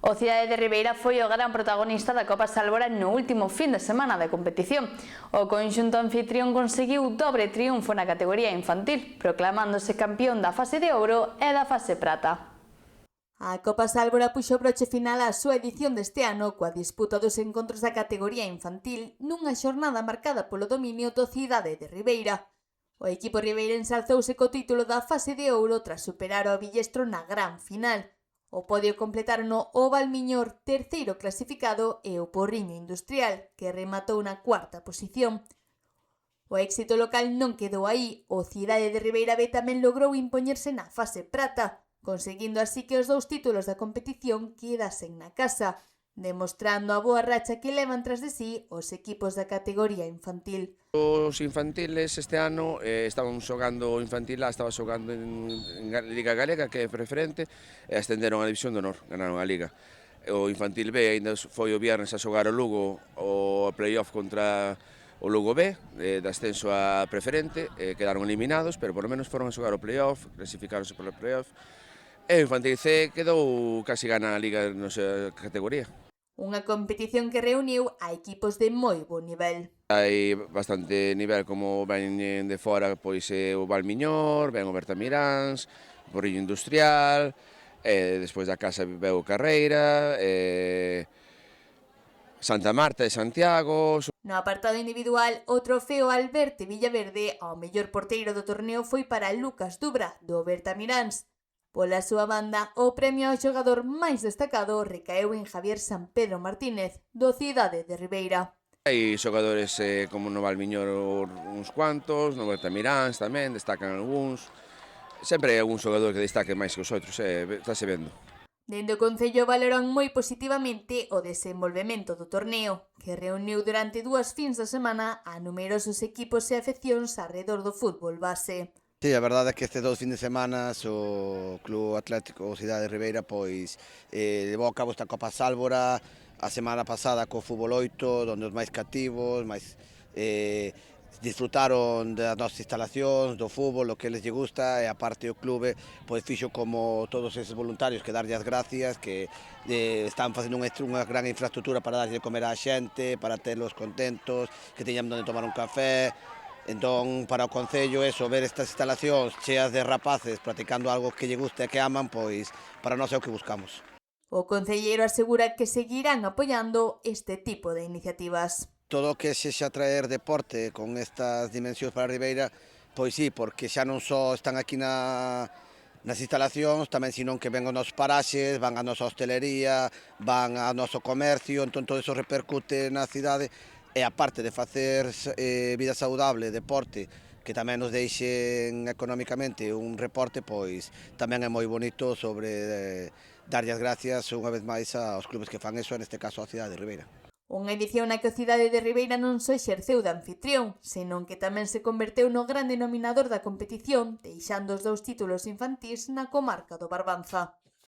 O Cidade de Ribeira foi o gran protagonista da Copa Sálvora no último fin de semana de competición. O conxunto anfitrión conseguiu dobre triunfo na categoría infantil, proclamándose campeón da fase de ouro e da fase prata. A Copa Sálvora puxo broche final á súa edición deste ano coa disputa dos encontros da categoría infantil nunha xornada marcada polo dominio do Cidade de Ribeira. O equipo ribeirense alzouse co título da fase de ouro tras superar o Villestro na gran final. O podio completaron o Valmiñor, terceiro clasificado, e o Porriño Industrial, que rematou na cuarta posición. O éxito local non quedou aí, o Cidade de Ribeira B tamén logrou impoñerse na fase prata, conseguindo así que os dous títulos da competición quedasen na casa, demostrando a boa racha que levan tras de sí os equipos da categoría infantil. Os infantiles este ano estaban xogando o infantil A, estaba xogando en Liga Galega, que é preferente, e ascenderon a División de Honor, ganaron a Liga. O infantil B ainda foi o viernes a xogar o Lugo o playoff contra o Lugo B, de ascenso a preferente, quedaron eliminados, pero por lo menos foron a xogar o playoff, clasificáronse polo playoff, e o infantil C quedou casi gana a Liga na nosa categoría. Unha competición que reuniu a equipos de moi bo nivel. Hai bastante nivel, como veñen de fora pois o Valmiñor, ven o Bertamiráns, o Porriño Industrial, despois da casa veu o Carreira, Santa Marta e Santiago. No apartado individual, o trofeo Alberti Villaverde ao mellor porteiro do torneo foi para Lucas Dubra, do Bertamiráns. Pola súa banda, o premio ao xogador máis destacado recaeu en Javier San Pedro Martínez, do Cidade de Ribeira. Hai xogadores como no Valmiñor uns cuantos, no Bertamiráns tamén, destacan algúns. Sempre hai algún xogador que destaque máis que os outros, estáse vendo. Dende o Concello valoran moi positivamente o desenvolvemento do torneo, que reuniu durante 2 fins de semana a numerosos equipos e afeccións arredor do fútbol base. Sí, a verdade é que estes 2 fins de semana o Club Atlético Cidade de Ribeira pois levou a cabo esta Copa Sálvora a semana pasada co Fútbol 8, onde os máis cativos, disfrutaron das nosas instalacións, do fútbol, o que eles lle gusta, e aparte o clube pois fixo como todos eses voluntarios que darlle as gracias, que están facendo unha gran infraestructura para darlle de comer á xente, para telos contentos, que teñan onde tomar un café. Entón, para o Concello, ver estas instalacións cheas de rapaces practicando algo que lle guste e que aman, pois para nós é o que buscamos. O concelleiro asegura que seguirán apoiando este tipo de iniciativas. Todo o que sexa traer deporte con estas dimensións para a Ribeira, pois sí, porque xa non só están aquí nas instalacións, tamén senón que ven aos nosos paraxes, van a nosa hostelería, van ao noso comercio, entón todo iso repercute na cidade. E aparte de facer vida saudable, deporte, que tamén nos deixen económicamente un reporte, pois tamén é moi bonito sobre darlle as gracias unha vez máis aos clubes que fan eso, neste caso a Cidade de Ribeira. Unha edición na que a Cidade de Ribeira non só exerceu de anfitrión, senón que tamén se converteu no gran denominador da competición, deixando os 2 títulos infantís na comarca do Barbanza.